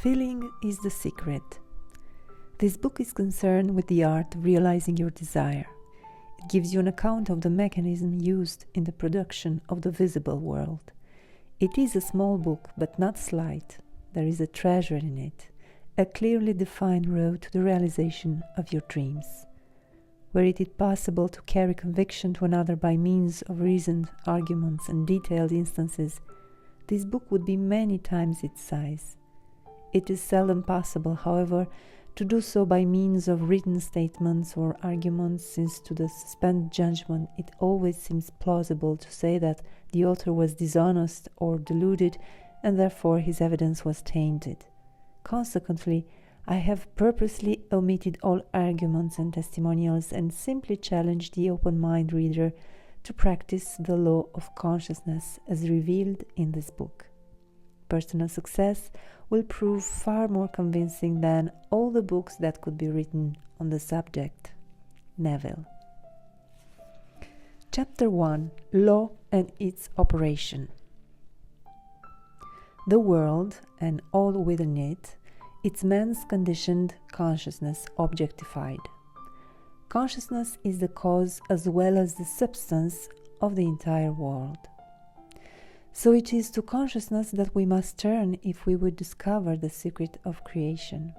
Feeling is the secret. This book is concerned with the art of realizing your desire. It gives you an account of the mechanism used in the production of the visible world. It is a small book, but not slight. There is a treasure in it, a clearly defined road to the realization of your dreams. Were it possible to carry conviction to another by means of reasoned arguments and detailed instances, this book would be many times its size. It is seldom possible, however, to do so by means of written statements or arguments, since to the suspended judgment it always seems plausible to say that the author was dishonest or deluded, and therefore his evidence was tainted. Consequently, I have purposely omitted all arguments and testimonials and simply challenged the open-minded reader to practice the law of consciousness as revealed in this book. Personal success will prove far more convincing than all the books that could be written on the subject. Neville. Chapter 1. Law and its operation. The world, and all within it, it's man's conditioned consciousness objectified. Consciousness is the cause as well as the substance of the entire world. So it is to consciousness that we must turn if we would discover the secret of creation.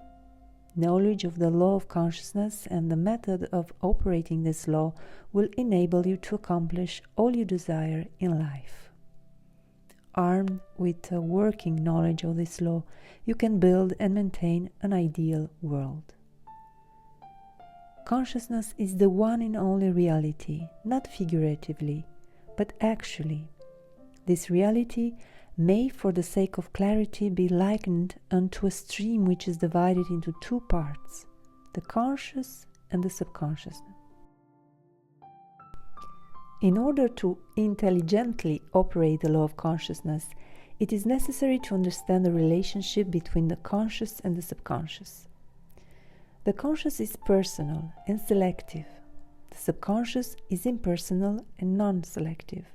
Knowledge of the law of consciousness and the method of operating this law will enable you to accomplish all you desire in life. Armed with a working knowledge of this law, you can build and maintain an ideal world. Consciousness is the one and only reality, not figuratively, but actually. This reality may, for the sake of clarity, be likened unto a stream which is divided into two parts, the conscious and the subconscious. In order to intelligently operate the law of consciousness, it is necessary to understand the relationship between the conscious and the subconscious. The conscious is personal and selective. The subconscious is impersonal and non-selective.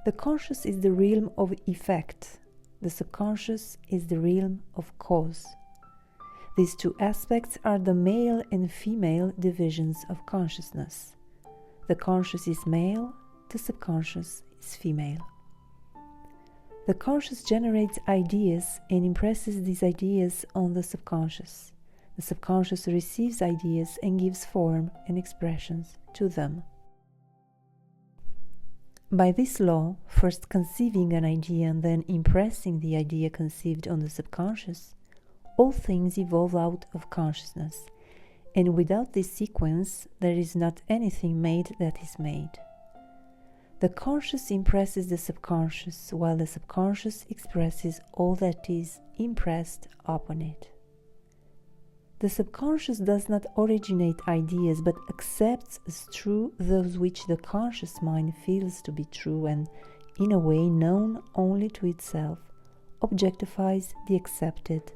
The conscious is the realm of effect. The subconscious is the realm of cause. These two aspects are the male and female divisions of consciousness. The conscious is male, the subconscious is female. The conscious generates ideas and impresses these ideas on the subconscious. The subconscious receives ideas and gives form and expressions to them. By this law, first conceiving an idea and then impressing the idea conceived on the subconscious, all things evolve out of consciousness, and without this sequence, there is not anything made that is made. The conscious impresses the subconscious, while the subconscious expresses all that is impressed upon it. The subconscious does not originate ideas, but accepts as true those which the conscious mind feels to be true and, in a way known only to itself, objectifies the accepted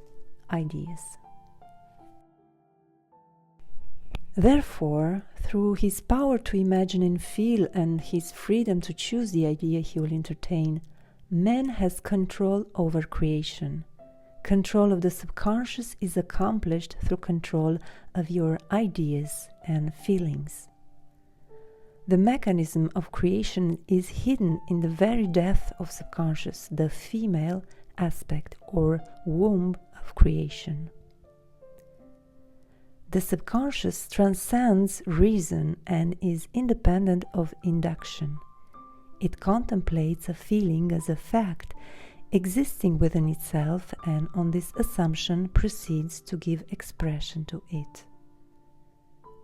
ideas. Therefore, through his power to imagine and feel and his freedom to choose the idea he will entertain, man has control over creation. Control of the subconscious is accomplished through control of your ideas and feelings. The mechanism of creation is hidden in the very depth of subconscious, the female aspect or womb of creation. The subconscious transcends reason and is independent of induction. It contemplates a feeling as a fact existing within itself, and on this assumption proceeds to give expression to it.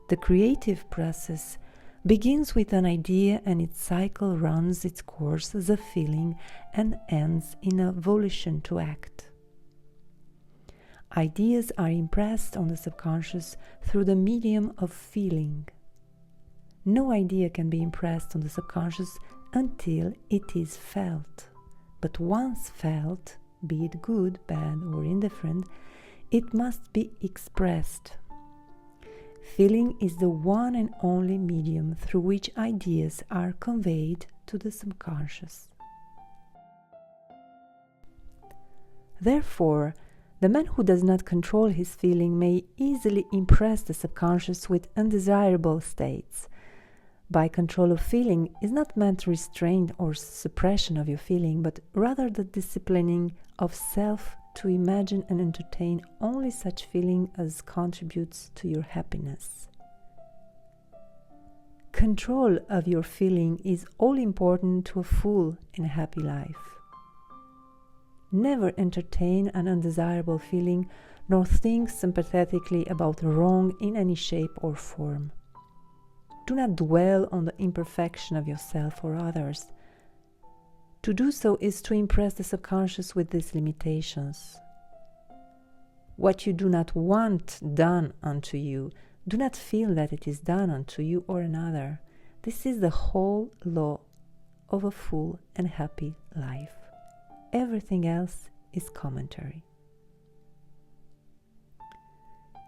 The creative process begins with an idea, and its cycle runs its course as a feeling and ends in a volition to act. Ideas are impressed on the subconscious through the medium of feeling. No idea can be impressed on the subconscious until it is felt. But once felt, be it good, bad, or indifferent, it must be expressed. Feeling is the one and only medium through which ideas are conveyed to the subconscious. Therefore, The man who does not control his feeling may easily impress the subconscious with undesirable states. By control of feeling is not meant restraint or suppression of your feeling, but rather the disciplining of self to imagine and entertain only such feeling as contributes to your happiness. Control of your feeling is all important to a full and happy life. Never entertain an undesirable feeling, nor think sympathetically about wrong in any shape or form. Do not dwell on the imperfection of yourself or others. To do so is to impress the subconscious with these limitations. What you do not want done unto you, do not feel that it is done unto you or another. This is the whole law of a full and happy life. Everything else is commentary.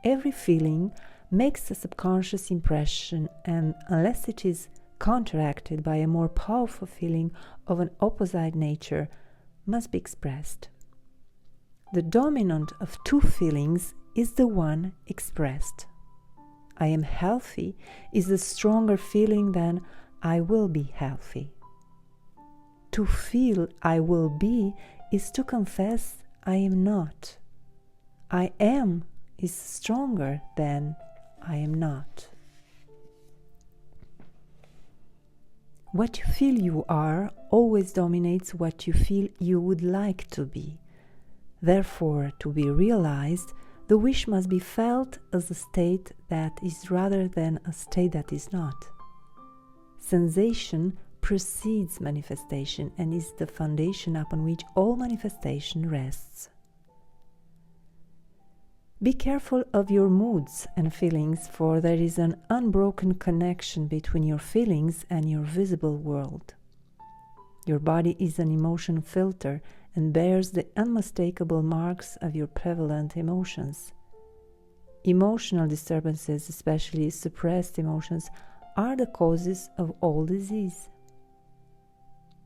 Every feeling makes a subconscious impression, and unless it is counteracted by a more powerful feeling of an opposite nature, must be expressed. The dominant of two feelings is the one expressed. I am healthy is a stronger feeling than I will be healthy. To feel I will be is to confess I am not. I am is stronger than I am not. What you feel you are always dominates what you feel you would like to be. Therefore, to be realized, the wish must be felt as a state that is rather than a state that is not. Sensation precedes manifestation and is the foundation upon which all manifestation rests. Be careful of your moods and feelings, for there is an unbroken connection between your feelings and your visible world. Your body is an emotion filter and bears the unmistakable marks of your prevalent emotions. Emotional disturbances, especially suppressed emotions, are the causes of all disease.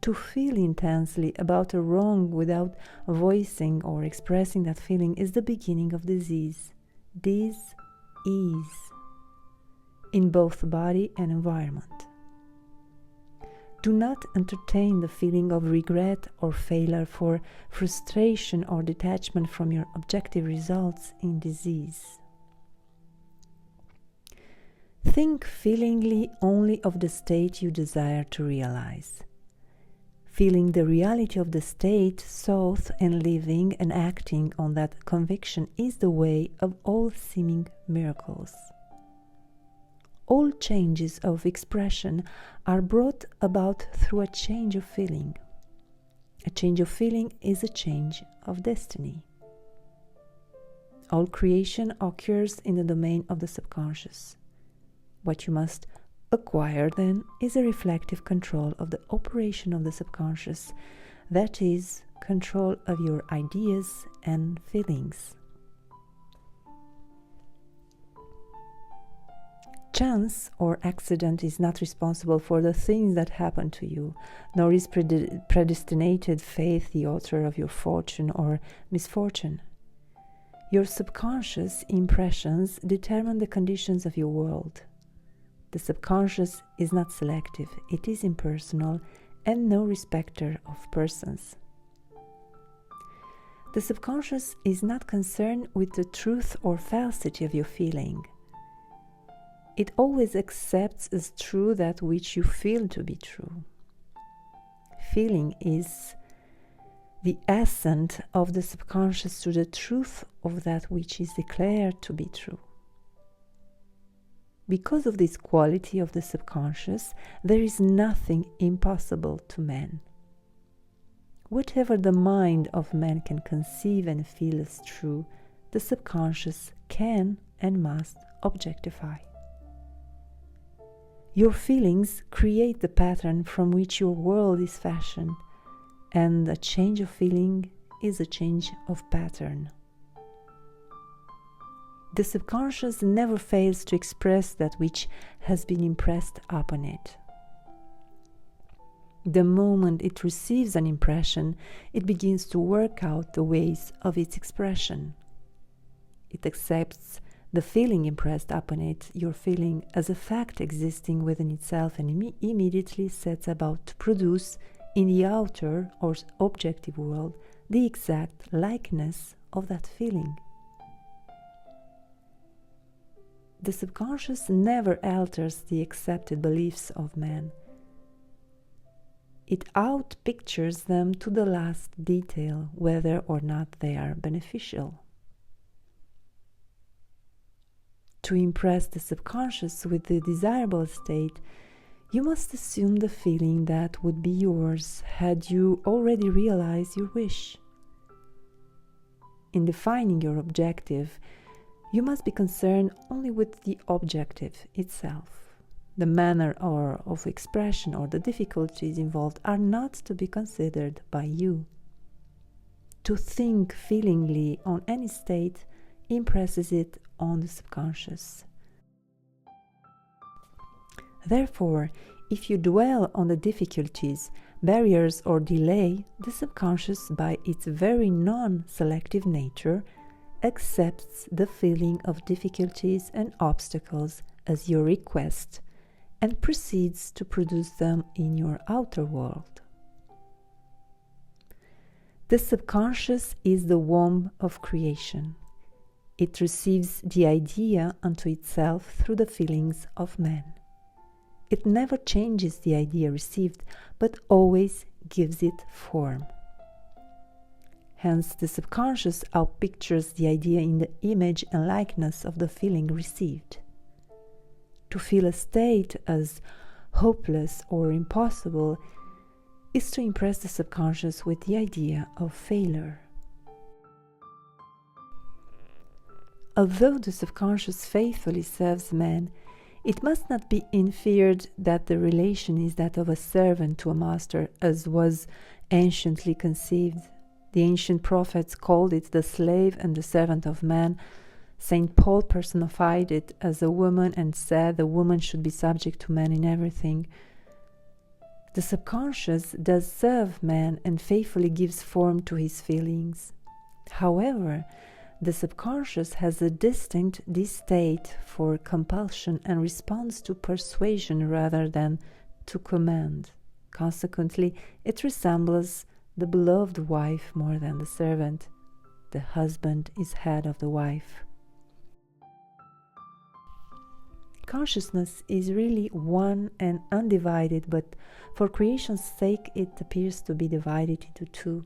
To feel intensely about a wrong without voicing or expressing that feeling is the beginning of disease. This is in both body and environment. Do not entertain the feeling of regret or failure, for frustration or detachment from your objective results in disease. Think feelingly only of the state you desire to realize. Feeling the reality of the state, sought, and living and acting on that conviction is the way of all seeming miracles. All changes of expression are brought about through a change of feeling. A change of feeling is a change of destiny. All creation occurs in the domain of the subconscious. What you must acquire then is a reflective control of the operation of the subconscious, that is, control of your ideas and feelings. Chance or accident is not responsible for the things that happen to you, nor is predestinated fate the author of your fortune or misfortune. Your subconscious impressions determine the conditions of your world. The subconscious is not selective, it is impersonal and no respecter of persons. The subconscious is not concerned with the truth or falsity of your feeling. It always accepts as true that which you feel to be true. Feeling is the assent of the subconscious to the truth of that which is declared to be true. Because of this quality of the subconscious, there is nothing impossible to man. Whatever the mind of man can conceive and feel as true, the subconscious can and must objectify. Your feelings create the pattern from which your world is fashioned, and a change of feeling is a change of pattern. The subconscious never fails to express that which has been impressed upon it. The moment it receives an impression, it begins to work out the ways of its expression. It accepts the feeling impressed upon it, your feeling, as a fact existing within itself, and immediately sets about to produce in the outer or objective world the exact likeness of that feeling. The subconscious never alters the accepted beliefs of man. It outpictures them to the last detail, whether or not they are beneficial. To impress the subconscious with the desirable state, you must assume the feeling that would be yours had you already realized your wish. In defining your objective, you must be concerned only with the objective itself. The manner of expression or the difficulties involved are not to be considered by you. To think feelingly on any state impresses it on the subconscious. Therefore, if you dwell on the difficulties, barriers, or delay, the subconscious, by its very non-selective nature, accepts the feeling of difficulties and obstacles as your request and proceeds to produce them in your outer world. The subconscious is the womb of creation. It receives the idea unto itself through the feelings of man. It never changes the idea received, but always gives it form. Hence, the subconscious outpictures the idea in the image and likeness of the feeling received. To feel a state as hopeless or impossible is to impress the subconscious with the idea of failure. Although the subconscious faithfully serves man, it must not be inferred that the relation is that of a servant to a master, as was anciently conceived. The ancient prophets called it the slave and the servant of man. Saint Paul personified it as a woman and said the woman should be subject to man in everything. The subconscious does serve man and faithfully gives form to his feelings. However, the subconscious has a distinct distaste for compulsion and responds to persuasion rather than to command. Consequently, it resembles the beloved wife more than the servant. The husband is head of the wife. Consciousness is really one and undivided, but for creation's sake it appears to be divided into two.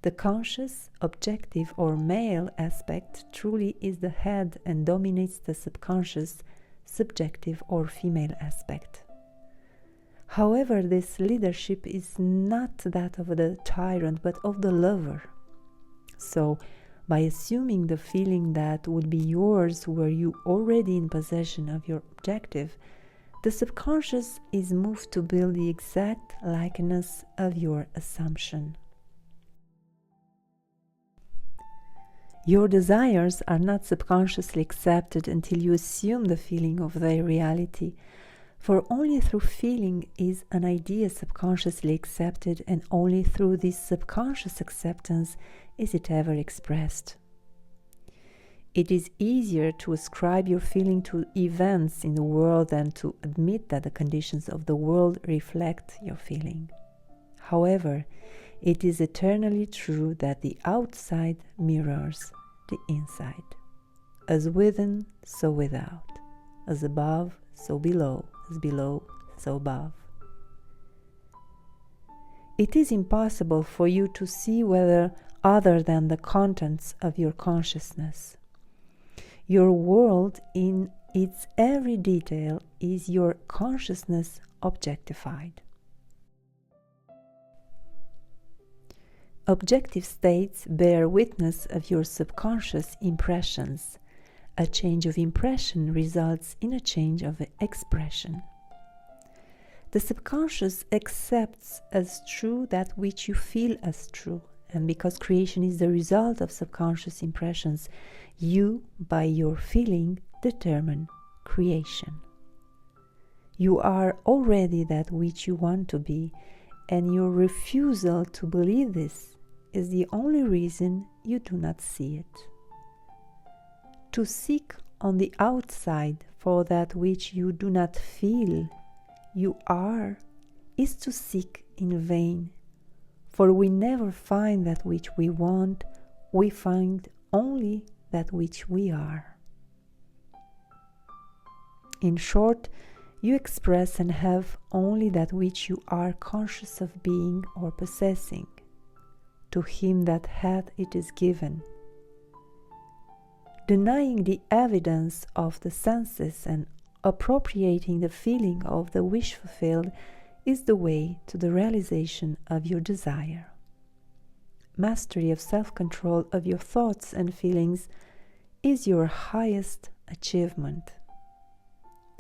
The conscious, objective or male aspect truly is the head and dominates the subconscious, subjective or female aspect. However, this leadership is not that of the tyrant but of the lover. So, by assuming the feeling that would be yours were you already in possession of your objective, the subconscious is moved to build the exact likeness of your assumption. Your desires are not subconsciously accepted until you assume the feeling of their reality, for only through feeling is an idea subconsciously accepted, and only through this subconscious acceptance is it ever expressed. It is easier to ascribe your feeling to events in the world than to admit that the conditions of the world reflect your feeling. However, it is eternally true that the outside mirrors the inside. As within, so without. As above, so below. As below, so above. It is impossible for you to see whether other than the contents of your consciousness. Your world in its every detail is your consciousness objectified. Objective states bear witness of your subconscious impressions. A change of impression results in a change of expression. The subconscious accepts as true that which you feel as true, and because creation is the result of subconscious impressions, you, by your feeling, determine creation. You are already that which you want to be, and your refusal to believe this is the only reason you do not see it. To seek on the outside for that which you do not feel you are is to seek in vain, for we never find that which we want, we find only that which we are. In short, you express and have only that which you are conscious of being or possessing. To him that hath it is given. Denying the evidence of the senses and appropriating the feeling of the wish fulfilled is the way to the realization of your desire. Mastery of self-control of your thoughts and feelings is your highest achievement.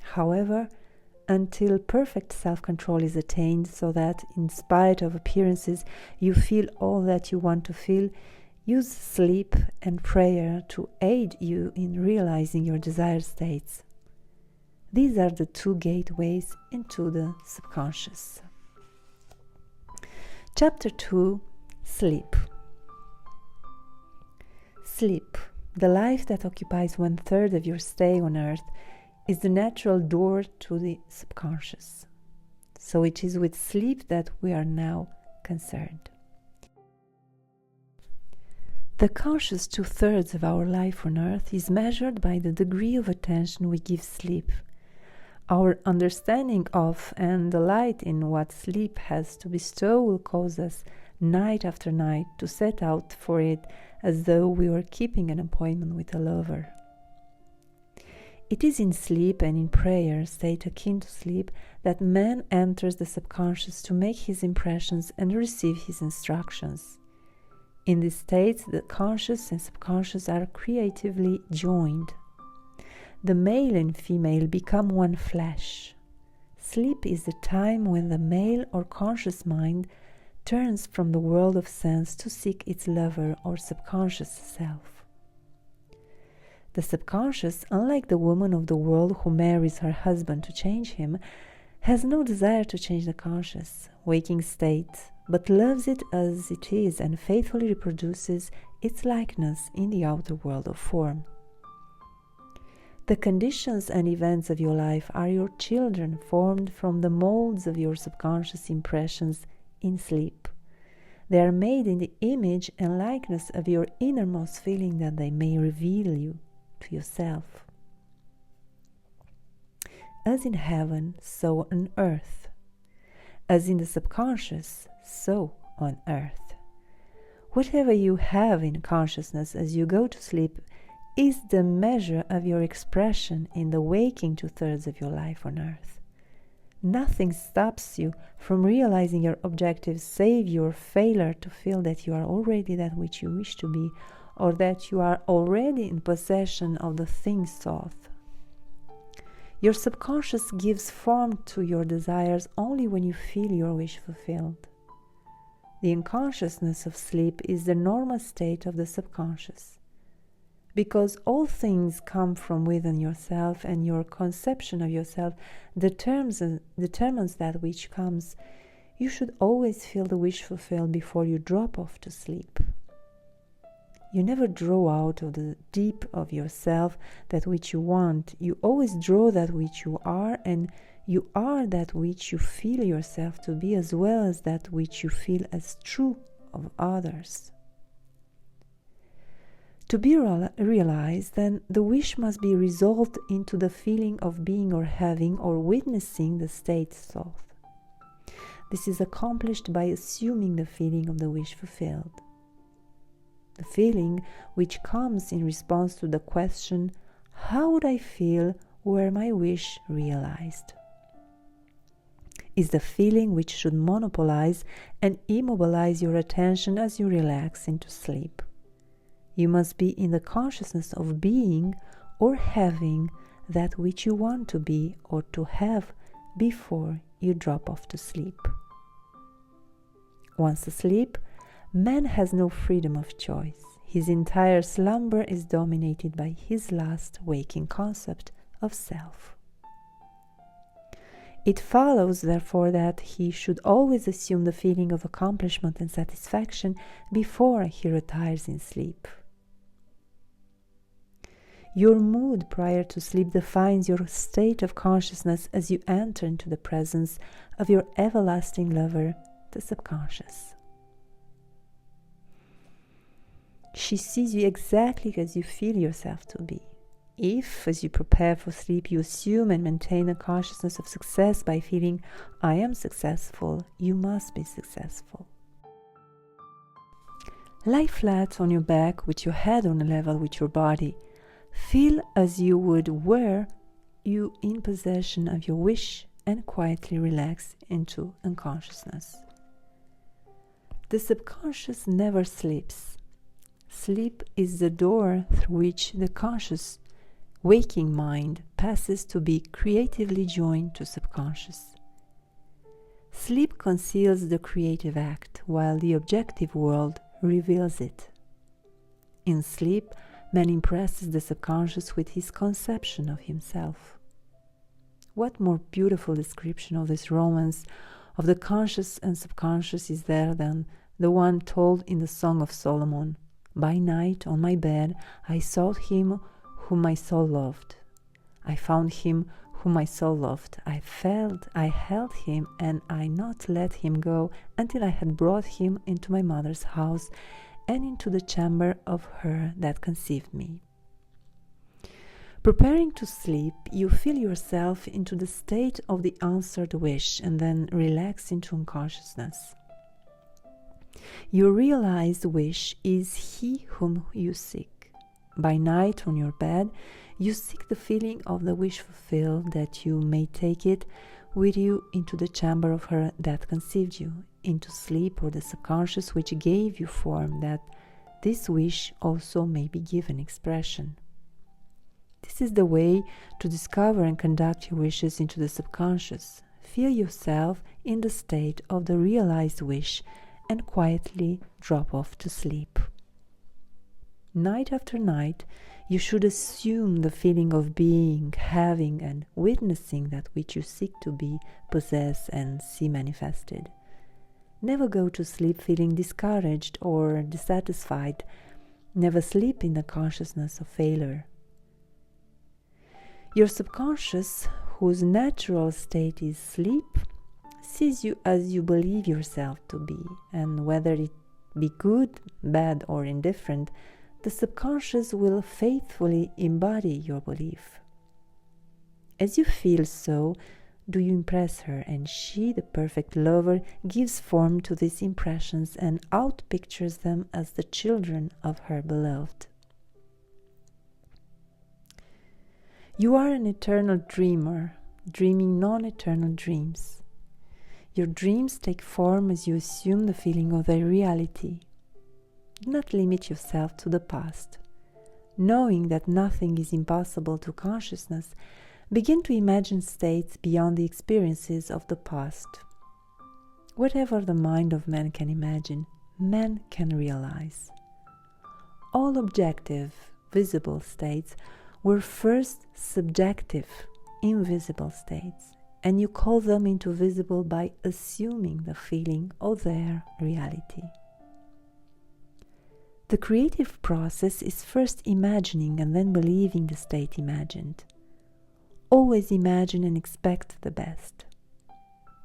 However, until perfect self-control is attained, so that in spite of appearances you feel all that you want to feel, use sleep and prayer to aid you in realizing your desired states. These are the two gateways into the subconscious. Chapter 2. Sleep. Sleep, the life that occupies 1/3 of your stay on earth, is the natural door to the subconscious. So it is with sleep that we are now concerned. The conscious 2/3 of our life on earth is measured by the degree of attention we give sleep. Our understanding of and delight in what sleep has to bestow will cause us night after night to set out for it as though we were keeping an appointment with a lover. It is in sleep and in prayer, state akin to sleep, that man enters the subconscious to make his impressions and receive his instructions. In these states, the conscious and subconscious are creatively joined. The male and female become one flesh. Sleep is the time when the male or conscious mind turns from the world of sense to seek its lover or subconscious self. The subconscious, unlike the woman of the world who marries her husband to change him, has no desire to change the conscious, waking state, but loves it as it is and faithfully reproduces its likeness in the outer world of form. The conditions and events of your life are your children, formed from the molds of your subconscious impressions in sleep. They are made in the image and likeness of your innermost feeling that they may reveal you to yourself. As in heaven, so on earth. As in the subconscious, so on earth. Whatever you have in consciousness as you go to sleep is the measure of your expression in the waking 2/3 of your life on earth. Nothing stops you from realizing your objectives save your failure to feel that you are already that which you wish to be, or that you are already in possession of the things sought. Your subconscious gives form to your desires only when you feel your wish fulfilled. The unconsciousness of sleep is the normal state of the subconscious. Because all things come from within yourself, and your conception of yourself determines that which comes, you should always feel the wish fulfilled before you drop off to sleep. You never draw out of the deep of yourself that which you want. You always draw that which you are, and you are that which you feel yourself to be, as well as that which you feel as true of others. To be realized, then, the wish must be resolved into the feeling of being or having or witnessing the state sought. This is accomplished by assuming the feeling of the wish fulfilled. The feeling which comes in response to the question, how would I feel were my wish realized? Is the feeling which should monopolize and immobilize your attention as you relax into sleep. You must be in the consciousness of being or having that which you want to be or to have before you drop off to sleep. Once asleep, man has no freedom of choice. His entire slumber is dominated by his last waking concept of self. It follows, therefore, that he should always assume the feeling of accomplishment and satisfaction before he retires in sleep. Your mood prior to sleep defines your state of consciousness as you enter into the presence of your everlasting lover, the subconscious. She sees you exactly as you feel yourself to be. If, as you prepare for sleep, you assume and maintain a consciousness of success by feeling, I am successful, you must be successful. Lie flat on your back with your head on a level with your body. Feel as you would were you in possession of your wish and quietly relax into unconsciousness. The subconscious never sleeps. Sleep is the door through which the conscious, waking mind passes to be creatively joined to subconscious. Sleep conceals the creative act, while the objective world reveals it. In sleep, man impresses the subconscious with his conception of himself. What more beautiful description of this romance of the conscious and subconscious is there than the one told in the Song of Solomon? By night on my bed I sought him whom my soul loved. I found him whom my soul loved. I held him, and I not let him go until I had brought him into my mother's house and into the chamber of her that conceived me. Preparing to sleep, you feel yourself into the state of the answered wish and then relax into unconsciousness. Your realized wish is he whom you seek. By night on your bed, you seek the feeling of the wish fulfilled, that you may take it with you into the chamber of her that conceived you, into sleep or the subconscious which gave you form, that this wish also may be given expression. This is the way to discover and conduct your wishes into the subconscious. Feel yourself in the state of the realized wish and quietly drop off to sleep. Night after night, you should assume the feeling of being, having, and witnessing that which you seek to be, possess, and see manifested. Never go to sleep feeling discouraged or dissatisfied. Never sleep in the consciousness of failure. Your subconscious, whose natural state is sleep, sees you as you believe yourself to be, and whether it be good, bad, or indifferent, the subconscious will faithfully embody your belief. As you feel so, do you impress her, and she, the perfect lover, gives form to these impressions and outpictures them as the children of her beloved. You are an eternal dreamer, dreaming non-eternal dreams. Your dreams take form as you assume the feeling of their reality. Do not limit yourself to the past. Knowing that nothing is impossible to consciousness, begin to imagine states beyond the experiences of the past. Whatever the mind of man can imagine, man can realize. All objective, visible states were first subjective, invisible states, and you call them into visible by assuming the feeling of their reality. The creative process is first imagining and then believing the state imagined. Always imagine and expect the best.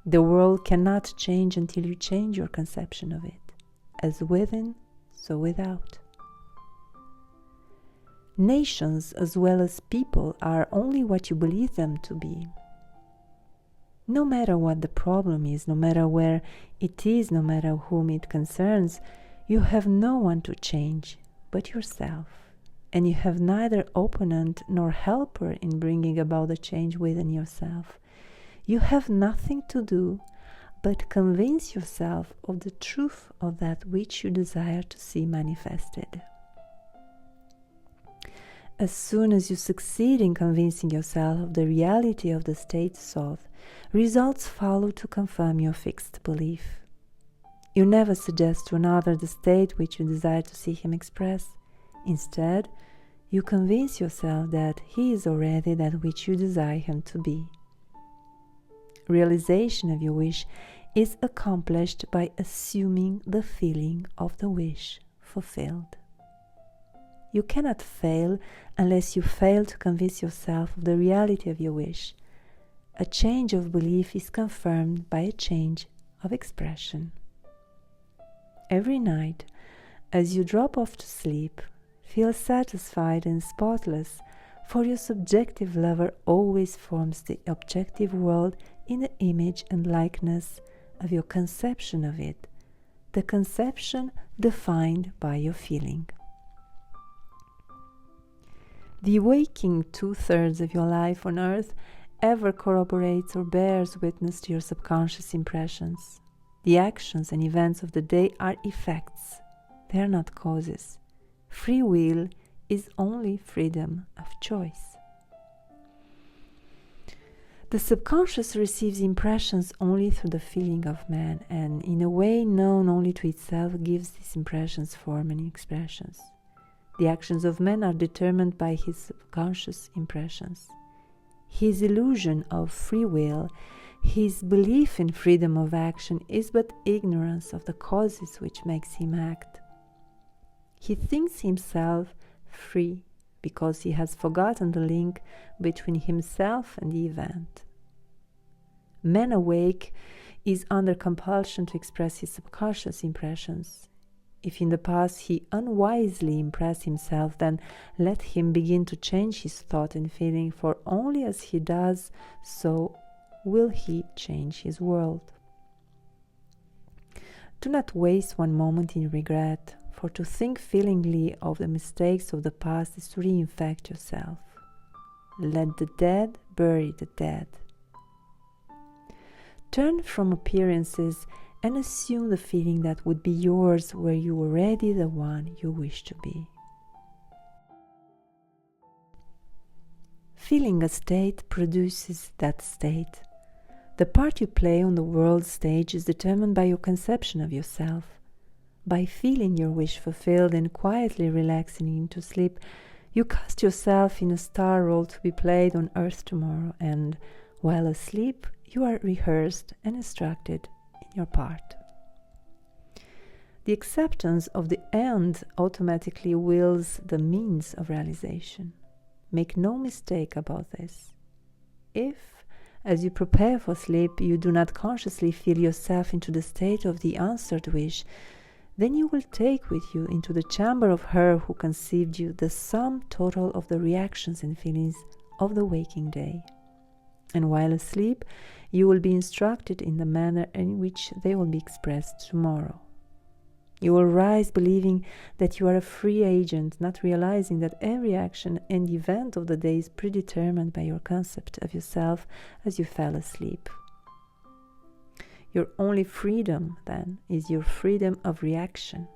The world cannot change until you change your conception of it, as within, so without. Nations as well as people are only what you believe them to be. No matter what the problem is, no matter where it is, no matter whom it concerns, you have no one to change but yourself, and you have neither opponent nor helper in bringing about the change within yourself. You have nothing to do but convince yourself of the truth of that which you desire to see manifested. As soon as you succeed in convincing yourself of the reality of the state sought, results follow to confirm your fixed belief. You never suggest to another the state which you desire to see him express. Instead, you convince yourself that he is already that which you desire him to be. Realization of your wish is accomplished by assuming the feeling of the wish fulfilled. You cannot fail unless you fail to convince yourself of the reality of your wish. A change of belief is confirmed by a change of expression. Every night, as you drop off to sleep, feel satisfied and spotless, for your subjective lover always forms the objective world in the image and likeness of your conception of it, the conception defined by your feeling. The waking 2/3 of your life on earth ever corroborates or bears witness to your subconscious impressions. The actions and events of the day are effects. They are not causes. Free will is only freedom of choice. The subconscious receives impressions only through the feeling of man, and in a way known only to itself gives these impressions form and expressions. The actions of man are determined by his subconscious impressions. His illusion of free will, his belief in freedom of action, is but ignorance of the causes which makes him act. He thinks himself free because he has forgotten the link between himself and the event. Man awake is under compulsion to express his subconscious impressions. If in the past he unwisely impressed himself, then let him begin to change his thought and feeling, for only as he does so will he change his world. Do not waste one moment in regret, for to think feelingly of the mistakes of the past is to reinfect yourself. Let the dead bury the dead. Turn from appearances and assume the feeling that would be yours were you already the one you wish to be. Feeling a state produces that state. The part you play on the world stage is determined by your conception of yourself. By feeling your wish fulfilled and quietly relaxing into sleep, you cast yourself in a star role to be played on earth tomorrow, and while asleep, you are rehearsed and instructed in your part. The acceptance of the end automatically wills the means of realization. Make no mistake about this. If, as you prepare for sleep, you do not consciously feel yourself into the state of the answered wish, then you will take with you into the chamber of her who conceived you the sum total of the reactions and feelings of the waking day. And while asleep, you will be instructed in the manner in which they will be expressed tomorrow. You will rise believing that you are a free agent, not realizing that every action and event of the day is predetermined by your concept of yourself as you fell asleep. Your only freedom, then, is your freedom of reaction.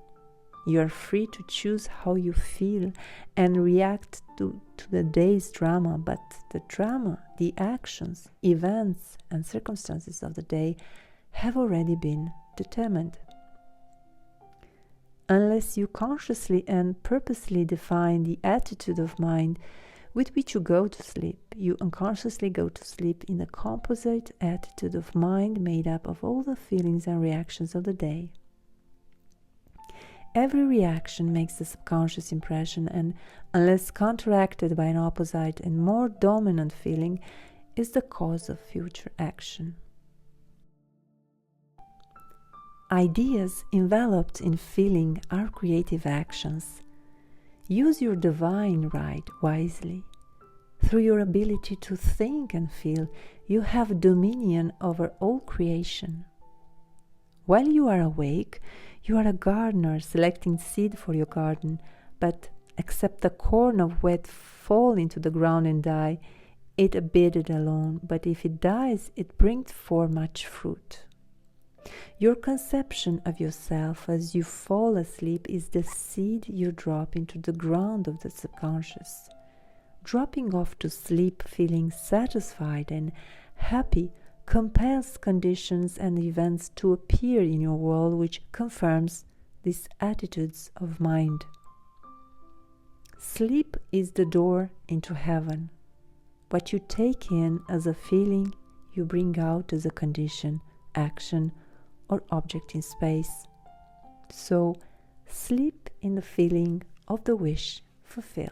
You are free to choose how you feel and react to the day's drama, but the drama, the actions, events, and circumstances of the day have already been determined. Unless you consciously and purposely define the attitude of mind with which you go to sleep, you unconsciously go to sleep in the composite attitude of mind made up of all the feelings and reactions of the day. Every reaction makes the subconscious impression, and unless counteracted by an opposite and more dominant feeling, is the cause of future action. Ideas enveloped in feeling are creative actions. Use your divine right wisely. Through your ability to think and feel, you have dominion over all creation. While you are awake, you are a gardener selecting seed for your garden, but except the corn of wheat fall into the ground and die, it abided alone, but if it dies, it brings forth much fruit. Your conception of yourself as you fall asleep is the seed you drop into the ground of the subconscious. Dropping off to sleep feeling satisfied and happy compels conditions and events to appear in your world which confirms these attitudes of mind. Sleep is the door into heaven. What you take in as a feeling, you bring out as a condition, action, or object in space. So, sleep in the feeling of the wish fulfilled.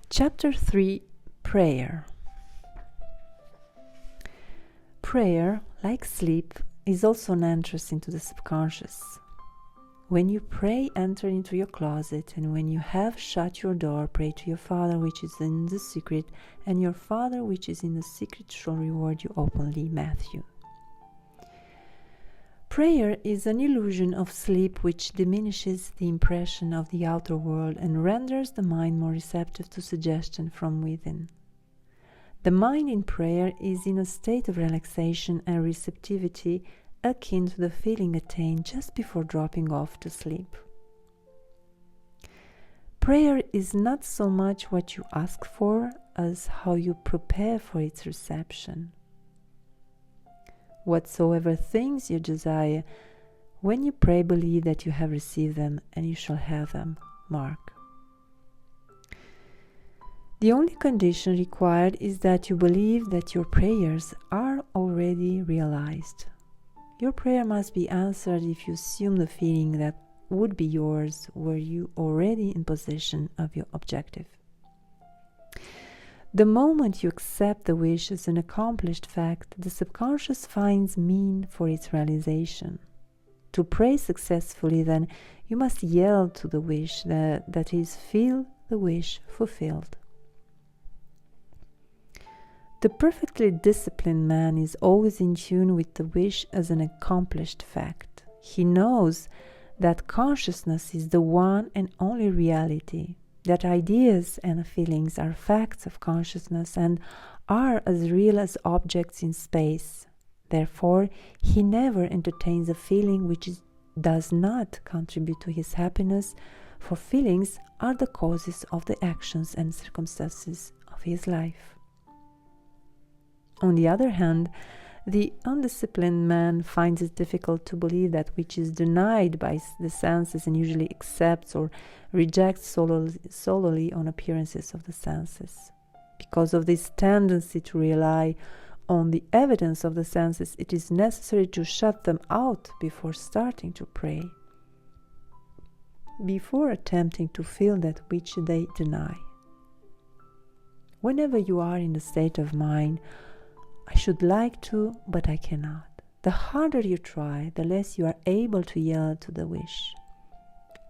Chapter 3: Prayer. Prayer, like sleep, is also an entrance into the subconscious. When you pray, enter into your closet, and when you have shut your door, pray to your Father which is in the secret, and your Father which is in the secret shall reward you openly. Matthew. Prayer is an illusion of sleep which diminishes the impression of the outer world and renders the mind more receptive to suggestion from within. The mind in prayer is in a state of relaxation and receptivity akin to the feeling attained just before dropping off to sleep. Prayer is not so much what you ask for as how you prepare for its reception. Whatsoever things you desire, when you pray, believe that you have received them, and you shall have them. Mark. The only condition required is that you believe that your prayers are already realized. Your prayer must be answered if you assume the feeling that would be yours were you already in possession of your objective. The moment you accept the wish as an accomplished fact, the subconscious finds means for its realization. To pray successfully, then, you must yell to the wish, that is, feel the wish fulfilled. The perfectly disciplined man is always in tune with the wish as an accomplished fact. He knows that consciousness is the one and only reality, that ideas and feelings are facts of consciousness and are as real as objects in space. Therefore, he never entertains a feeling which does not contribute to his happiness, for feelings are the causes of the actions and circumstances of his life. On the other hand, the undisciplined man finds it difficult to believe that which is denied by the senses and usually accepts or rejects solely on appearances of the senses. Because of this tendency to rely on the evidence of the senses, it is necessary to shut them out before starting to pray, before attempting to feel that which they deny. Whenever you are in the state of mind, I should like to, but I cannot, the harder you try, the less you are able to yell to the wish.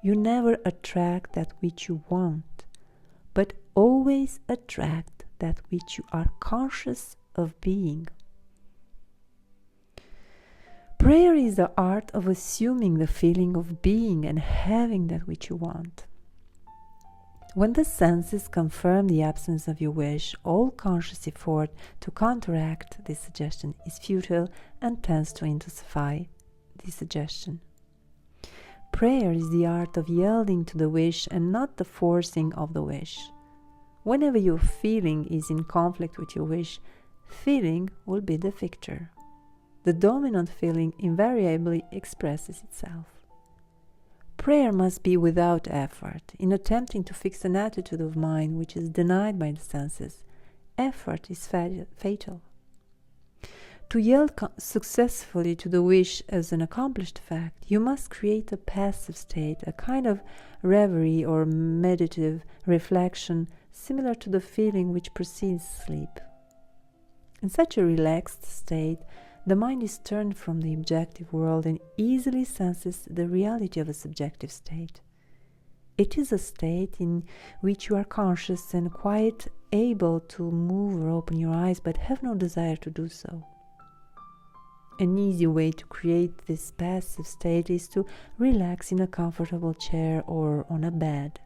You never attract that which you want, but always attract that which you are conscious of being. Prayer is the art of assuming the feeling of being and having that which you want. When the senses confirm the absence of your wish, all conscious effort to counteract this suggestion is futile and tends to intensify the suggestion. Prayer is the art of yielding to the wish and not the forcing of the wish. Whenever your feeling is in conflict with your wish, feeling will be the victor. The dominant feeling invariably expresses itself. Prayer must be without effort. In attempting to fix an attitude of mind which is denied by the senses, effort is fatal. To yield successfully to the wish as an accomplished fact, you must create a passive state, a kind of reverie or meditative reflection similar to the feeling which precedes sleep. In such a relaxed state, the mind is turned from the objective world and easily senses the reality of a subjective state. It is a state in which you are conscious and quite able to move or open your eyes, but have no desire to do so. An easy way to create this passive state is to relax in a comfortable chair or on a bed.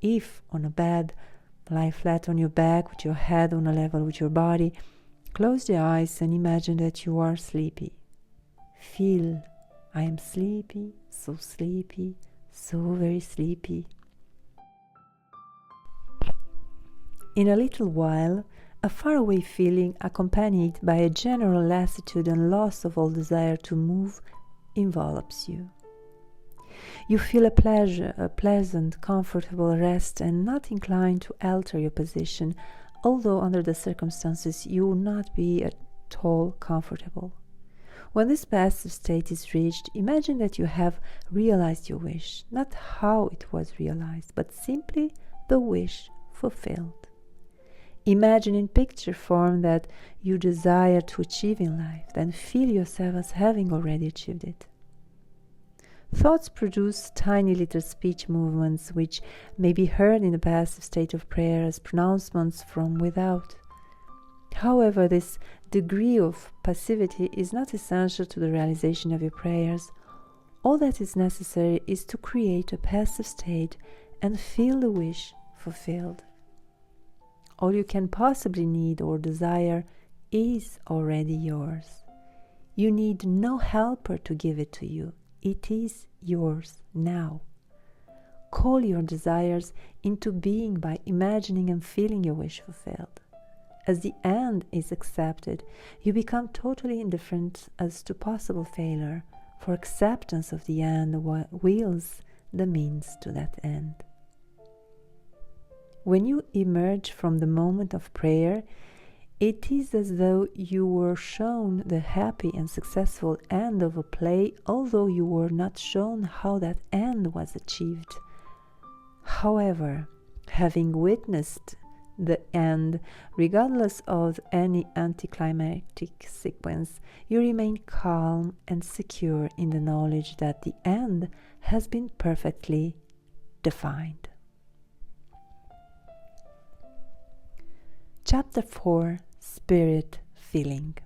If on a bed, lie flat on your back with your head on a level with your body. Close the eyes and imagine that you are sleepy. Feel, I am sleepy, so very sleepy. In a little while, a faraway feeling accompanied by a general lassitude and loss of all desire to move envelops you. You feel a pleasant, comfortable rest and not inclined to alter your position although under the circumstances you would not be at all comfortable. When this passive state is reached, imagine that you have realized your wish, not how it was realized, but simply the wish fulfilled. Imagine in picture form that you desire to achieve in life, then feel yourself as having already achieved it. Thoughts produce tiny little speech movements which may be heard in the passive state of prayer as pronouncements from without. However, this degree of passivity is not essential to the realization of your prayers. All that is necessary is to create a passive state and feel the wish fulfilled. All you can possibly need or desire is already yours. You need no helper to give it to you. It is yours now. Call your desires into being by imagining and feeling your wish fulfilled. As the end is accepted, you become totally indifferent as to possible failure, for acceptance of the end wills the means to that end. When you emerge from the moment of prayer, it is as though you were shown the happy and successful end of a play, although you were not shown how that end was achieved. However, having witnessed the end, regardless of any anticlimactic sequence, you remain calm and secure in the knowledge that the end has been perfectly defined. Chapter 4. Spirit Feeling.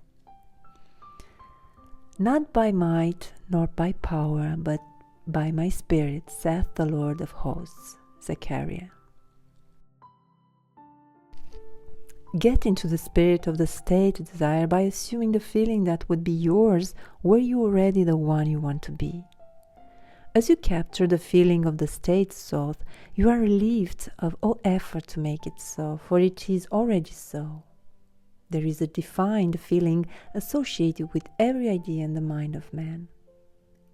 Not by might nor by power, but by my spirit, saith the Lord of hosts. Zechariah. Get into the spirit of the state of desire by assuming the feeling that would be yours were you already the one you want to be. As you capture the feeling of the state sought, you are relieved of all effort to make it so, for it is already so. There is a defined feeling associated with every idea in the mind of man.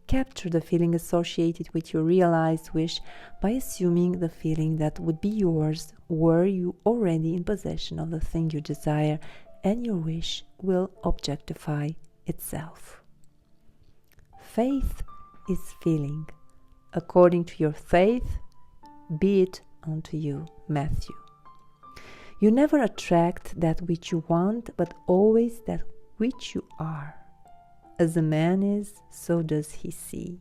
Capture the feeling associated with your realized wish by assuming the feeling that would be yours were you already in possession of the thing you desire, and your wish will objectify itself. Faith is feeling. According to your faith, be it unto you. Matthew. You never attract that which you want, but always that which you are. As a man is, so does he see.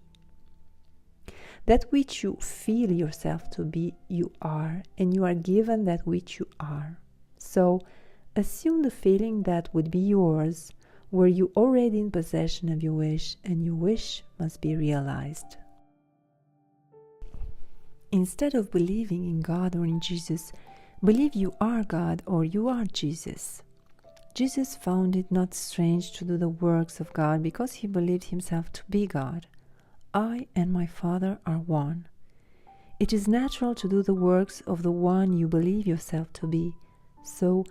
That which you feel yourself to be, you are, and you are given that which you are. So, assume the feeling that would be yours, were you already in possession of your wish, and your wish must be realized. Instead of believing in God or in Jesus, believe you are God or you are Jesus. Jesus found it not strange to do the works of God because he believed himself to be God. I and my Father are one. It is natural to do the works of the one you believe yourself to be. So,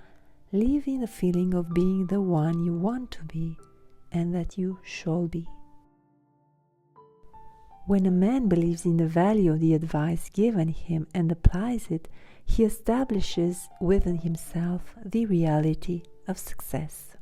live in the feeling of being the one you want to be and that you shall be. When a man believes in the value of the advice given him and applies it, he establishes within himself the reality of success.